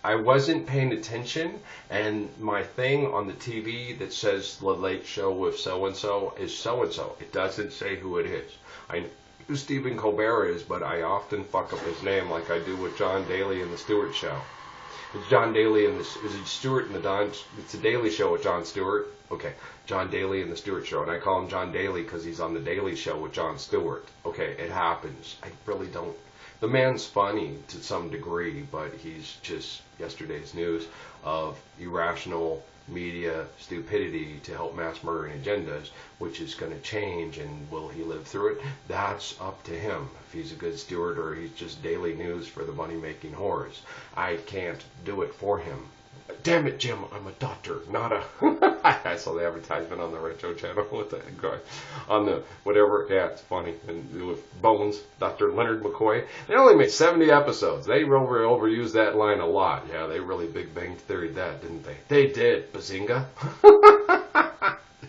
I wasn't paying attention, and my thing on the TV that says The Late Show with so-and-so is so-and-so. It doesn't say who it is. I know who Stephen Colbert is, but I often fuck up his name like I do with John Daly and The Stewart Show. It's John Daly and is it Stewart and it's the Daily Show with Jon Stewart. Okay, John Daly and the Stewart Show, and I call him John Daly because he's on the Daily Show with Jon Stewart. Okay, it happens. I really don't. The man's funny to some degree, but he's just yesterday's news of irrational media stupidity to help mass murdering agendas, which is going to change, and will he live through it? That's up to him. If he's a good steward or he's just daily news for the money-making whores. I can't do it for him. Damn it, Jim, I'm a doctor, not a... I saw the advertisement on the Retro Channel with that guy. On the whatever, yeah, it's funny. And with Bones, Dr. Leonard McCoy. They only made 70 episodes. They overused that line a lot. Yeah, they really Big Bang Theory'd that, didn't they? They did, Bazinga.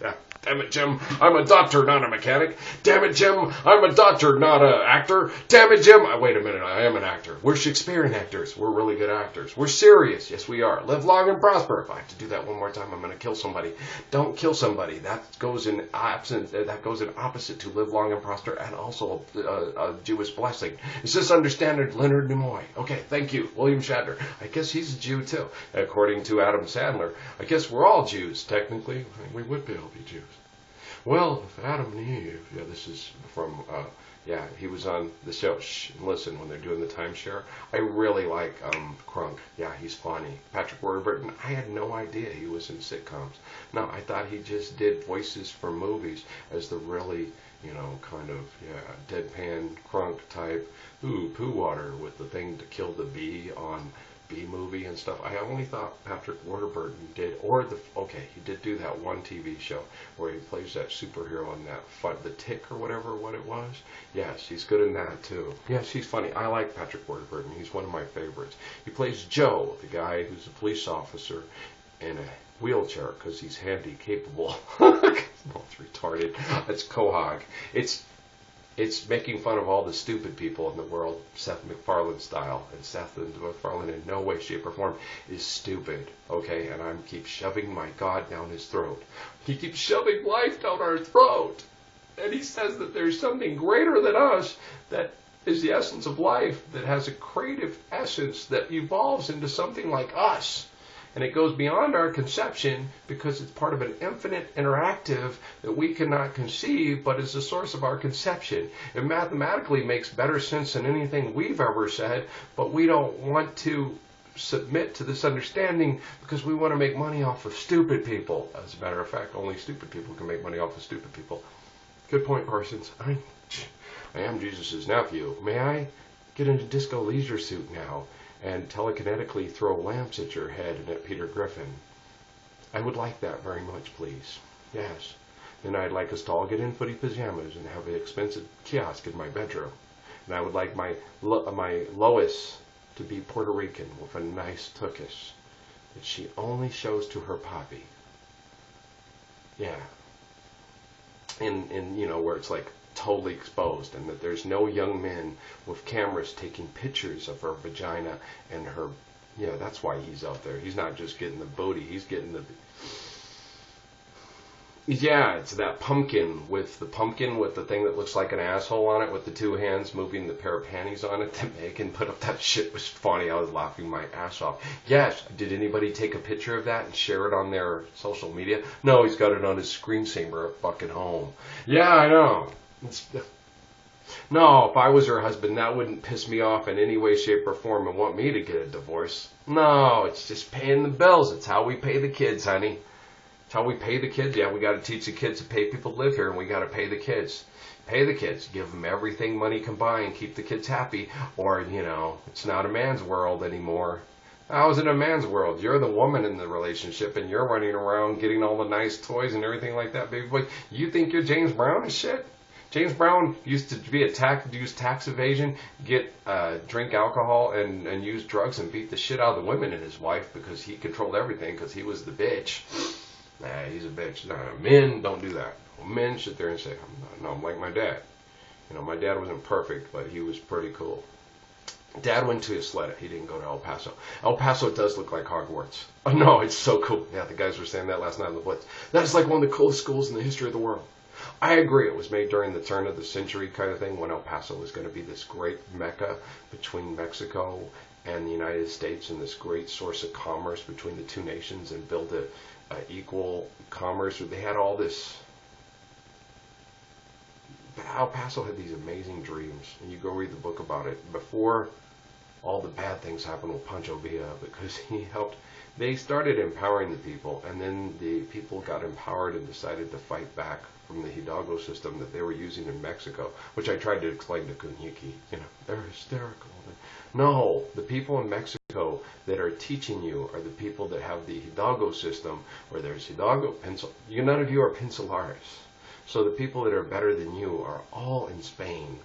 Yeah. Damn it, Jim, I'm a doctor, not a mechanic. Damn it, Jim, I'm a doctor, not an actor. Damn it, Jim. Wait a minute, I am an actor. We're Shakespearean actors. We're really good actors. We're serious. Yes, we are. Live long and prosper. If I have to do that one more time, I'm going to kill somebody. Don't kill somebody. That goes in opposite to live long and prosper, and also a Jewish blessing. Is this understanding, Leonard Nimoy? Okay, thank you. William Shatner. I guess he's a Jew, too. According to Adam Sandler, I guess we're all Jews. Technically, we would be able to be Jews. Well, if Adam and Eve, yeah, this is from, he was on the show. Shh, listen, when they're doing the timeshare, I really like Crunk. Yeah, he's funny. Patrick Warburton, I had no idea he was in sitcoms. No, I thought he just did voices for movies as the really, kind of, deadpan Crunk type, poo water with the thing to kill the bee on B-movie and stuff. I only thought Patrick Warburton did, he did do that one TV show where he plays that superhero on that, The Tick or what it was. Yes, he's good in that too. Yes, he's funny. I like Patrick Warburton. He's one of my favorites. He plays Joe, the guy who's a police officer in a wheelchair because he's handy capable. It's retarded. It's Quahog. It's making fun of all the stupid people in the world, Seth MacFarlane style. And Seth MacFarlane in no way, shape, or form is stupid, okay? And I keep shoving my God down his throat. He keeps shoving life down our throat. And he says that there's something greater than us that is the essence of life, that has a creative essence that evolves into something like us. And it goes beyond our conception because it's part of an infinite interactive that we cannot conceive, but is the source of our conception. It mathematically makes better sense than anything we've ever said, but we don't want to submit to this understanding because we want to make money off of stupid people. As a matter of fact, only stupid people can make money off of stupid people. Good point, Parsons. I am Jesus' nephew. May I get into Disco Leisure Suit now and telekinetically throw lamps at your head and at Peter Griffin? I would like that very much, please. Yes. Then I'd like us to all get in footy pajamas and have an expensive kiosk in my bedroom. And I would like my Lois to be Puerto Rican with a nice tuchus that she only shows to her poppy. Yeah. In where it's like totally exposed, and that there's no young men with cameras taking pictures of her vagina and her, that's why he's out there. He's not just getting the booty, he's getting the, it's that pumpkin with the thing that looks like an asshole on it with the two hands moving the pair of panties on it that Megan put up. That shit was funny. I was laughing my ass off. Yes, did anybody take a picture of that and share it on their social media? No, he's got it on his screensaver at fucking home. Yeah, I know. No, if I was her husband, that wouldn't piss me off in any way, shape, or form and want me to get a divorce. No, it's just paying the bills. It's how we pay the kids, honey. It's how we pay the kids. Yeah, we got to teach the kids to pay people to live here, and we got to pay the kids. Pay the kids. Give them everything money can buy and keep the kids happy. Or, it's not a man's world anymore. How is it a man's world? You're the woman in the relationship, and you're running around getting all the nice toys and everything like that, baby boy. You think you're James Brown and shit? James Brown used to use tax evasion, drink alcohol, and use drugs and beat the shit out of the women and his wife because he controlled everything because he was the bitch. Nah, he's a bitch. Nah, men don't do that. Men sit there and say, I'm like my dad. My dad wasn't perfect, but he was pretty cool. Dad went to Ysleta. He didn't go to El Paso. El Paso does look like Hogwarts. Oh no, it's so cool. Yeah, the guys were saying that last night on the Blitz. That is like one of the coolest schools in the history of the world. I agree. It was made during the turn of the century kind of thing when El Paso was going to be this great mecca between Mexico and the United States and this great source of commerce between the two nations and build a equal commerce. They had all this. El Paso had these amazing dreams, and you go read the book about it. Before all the bad things happened with Pancho Villa, because he helped. They started empowering the people, and then the people got empowered and decided to fight back from the Hidalgo system that they were using in Mexico, which I tried to explain to Kunyiki. You know, they're hysterical. No, the people in Mexico that are teaching you are the people that have the Hidalgo system, where there's Hidalgo, none of you are Pinsolares. So the people that are better than you are all in Spain.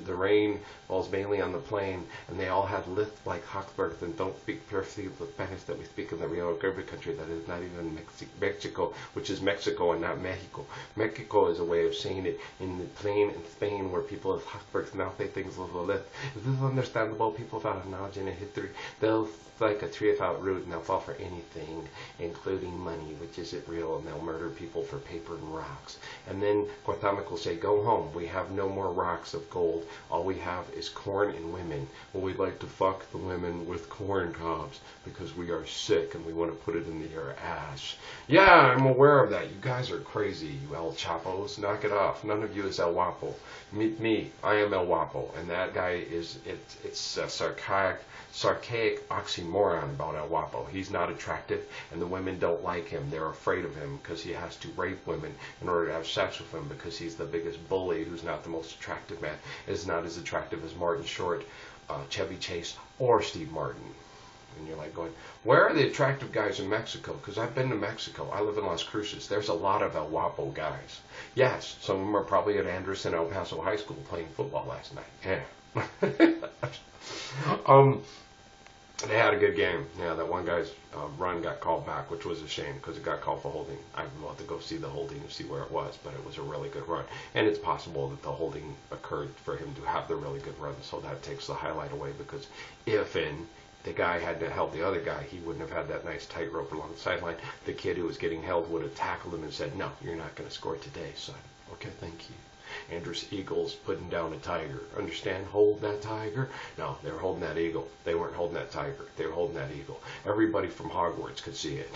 The rain falls mainly on the plain, and they all have lift like Habsburgs and don't speak perfectly the Spanish that we speak in the Rio Grande country that is not even Mexico, which is Mexico and not Mexico. Mexico is a way of saying it in the plain in Spain where people of Habsburgs now say things a little lift. Is this understandable? People without knowledge and history, they'll like a tree without root, and they'll fall for anything, including money, which isn't real, and they'll murder people for paper and rocks. And then Cuauhtémoc will say, go home, we have no more rocks of gold, all we have is corn and women. Well, we'd like to fuck the women with corn cobs, because we are sick, and we want to put it in your ass. Yeah, I'm aware of that. You guys are crazy, you El Chapos. Knock it off. None of you is El Guapo. Meet me. I am El Guapo, and that guy it's a sarcastic oxymoron about El Guapo. He's not attractive, and the women don't like him. They're afraid of him because he has to rape women in order to have sex with them, because he's the biggest bully who's not the most attractive man. Is not as attractive as Martin Short, Chevy Chase, or Steve Martin. And you're like going, where are the attractive guys in Mexico? Because I've been to Mexico. I live in Las Cruces. There's a lot of El Guapo guys. Yes, some of them are probably at Anderson El Paso High School playing football last night. Yeah. They had a good game. Yeah, that one guy's run got called back, which was a shame because it got called for holding. I would love to go see the holding and see where it was, but it was a really good run. And it's possible that the holding occurred for him to have the really good run, so that takes the highlight away, because if the guy hadn't held the other guy, he wouldn't have had that nice tightrope along the sideline. The kid who was getting held would have tackled him and said, no, you're not going to score today, son. Okay, thank you. Andrus Eagles putting down a tiger. Understand? Hold that tiger? No, they were holding that eagle. They weren't holding that tiger. They were holding that eagle. Everybody from Hogwarts could see it.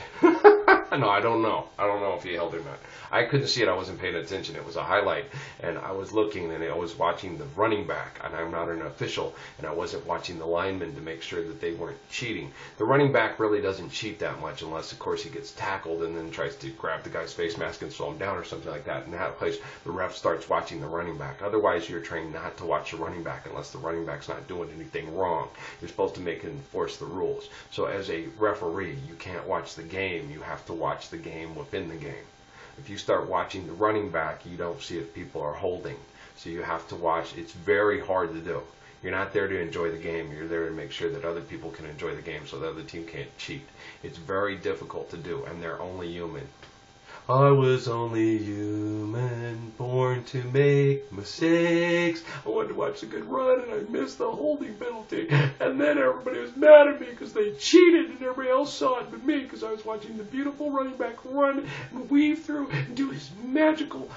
No, I don't know. I don't know if he held it or not. I couldn't see it. I wasn't paying attention. It was a highlight, and I was looking, and I was watching the running back, and I'm not an official, and I wasn't watching the linemen to make sure that they weren't cheating. The running back really doesn't cheat that much unless, of course, he gets tackled and then tries to grab the guy's face mask and slow him down or something like that. In that place, the ref starts watching the running back. Otherwise, you're trained not to watch the running back unless the running back's not doing anything wrong. You're supposed to make and enforce the rules. So as a referee, you can't watch the game. You have to watch the game within the game. If you start watching the running back, you don't see if people are holding. So you have to watch. It's very hard to do. You're not there to enjoy the game. You're there to make sure that other people can enjoy the game so the other team can't cheat. It's very difficult to do, and they're only human. I was only human, born to make mistakes. I wanted to watch a good run, and I missed the holding penalty. And then everybody was mad at me because they cheated, and everybody else saw it but me, because I was watching the beautiful running back run and weave through and do his magical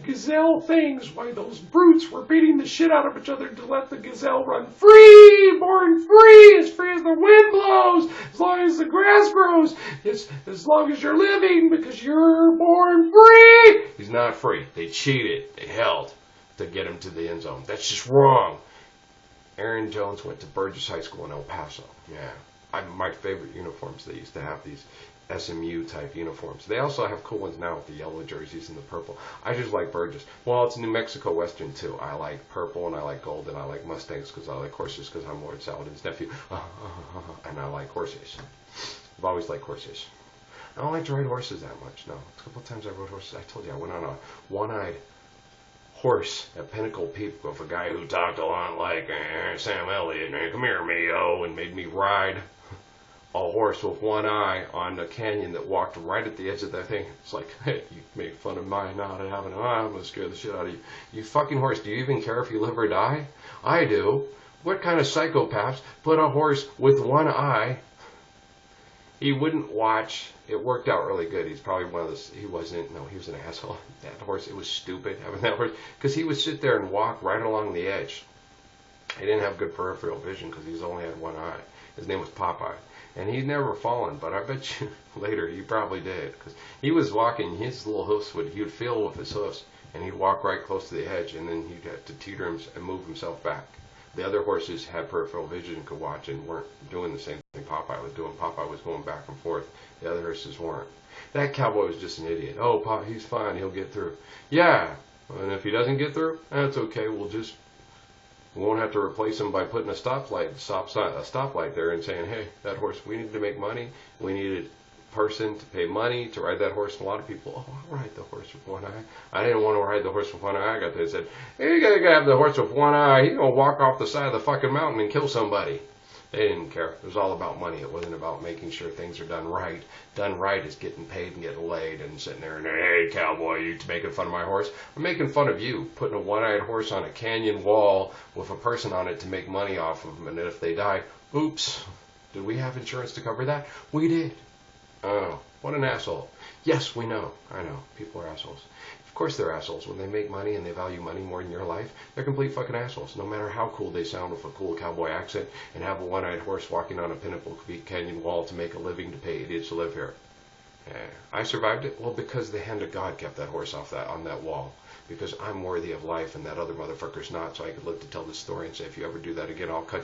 gazelle things while those brutes were beating the shit out of each other to let the gazelle run free, born free as the wind blows, as long as the grass grows, as long as you're living, because you're born free. He's not free. They cheated. They held to get him to the end zone. That's just wrong. Aaron Jones went to Burgess High School in El Paso. Yeah. My favorite uniforms, they used to have these SMU type uniforms. They also have cool ones now with the yellow jerseys and the purple. I just like Burgess. Well, it's New Mexico Western too. I like purple, and I like gold, and I like Mustangs because I like horses, because I'm Lord Saladin's nephew. And I like horses. I've always liked horses. I don't like to ride horses that much, no. A couple of times I rode horses. I told you I went on a one-eyed horse at Pinnacle Peak with a guy who talked a lot like Sam Elliott. Come here, Mayo, and made me ride a horse with one eye on a canyon that walked right at the edge of that thing. It's like, hey, you make fun of my not having an eye, I'm going to scare the shit out of you. You fucking horse, do you even care if you live or die? I do. What kind of psychopaths put a horse with one eye? He wouldn't watch. It worked out really good. He's probably one of those. He wasn't. No, he was an asshole. That horse. It was stupid having that horse because he would sit there and walk right along the edge. He didn't have good peripheral vision because he's only had one eye. His name was Popeye, and he'd never fallen. But I bet you later he probably did because he was walking. His little hoofs he would feel with his hoofs, and he'd walk right close to the edge, and then he'd have to teeter him and move himself back. The other horses had peripheral vision and could watch and weren't doing the same thing Popeye was doing. Popeye was going back and forth. The other horses weren't. That cowboy was just an idiot. Oh, he's fine. He'll get through. Yeah, and if he doesn't get through, that's okay. We won't have to replace him by putting a stoplight there and saying, hey, that horse, we need to make money. We need a person to pay money to ride that horse. And a lot of people, oh, I'll ride the horse with one eye. I didn't want to ride the horse with one eye. I got there and said, hey, you gotta have the horse with one eye. He's gonna walk off the side of the fucking mountain and kill somebody. They didn't care. It was all about money. It wasn't about making sure things are done right. Done right is getting paid and getting laid and sitting there and, hey, cowboy, you making fun of my horse? I'm making fun of you, putting a one-eyed horse on a canyon wall with a person on it to make money off of them. And if they die, oops, did we have insurance to cover that? We did. Oh, what an asshole. Yes, we know. I know. People are assholes. Of course they're assholes. When they make money and they value money more than your life, they're complete fucking assholes. No matter how cool they sound with a cool cowboy accent and have a one-eyed horse walking on a Pinnacle Canyon wall to make a living to pay idiots to live here. I survived it? Well, because the hand of God kept that horse on that wall. Because I'm worthy of life and that other motherfucker's not, so I could live to tell this story and say, if you ever do that again, I'll cut you.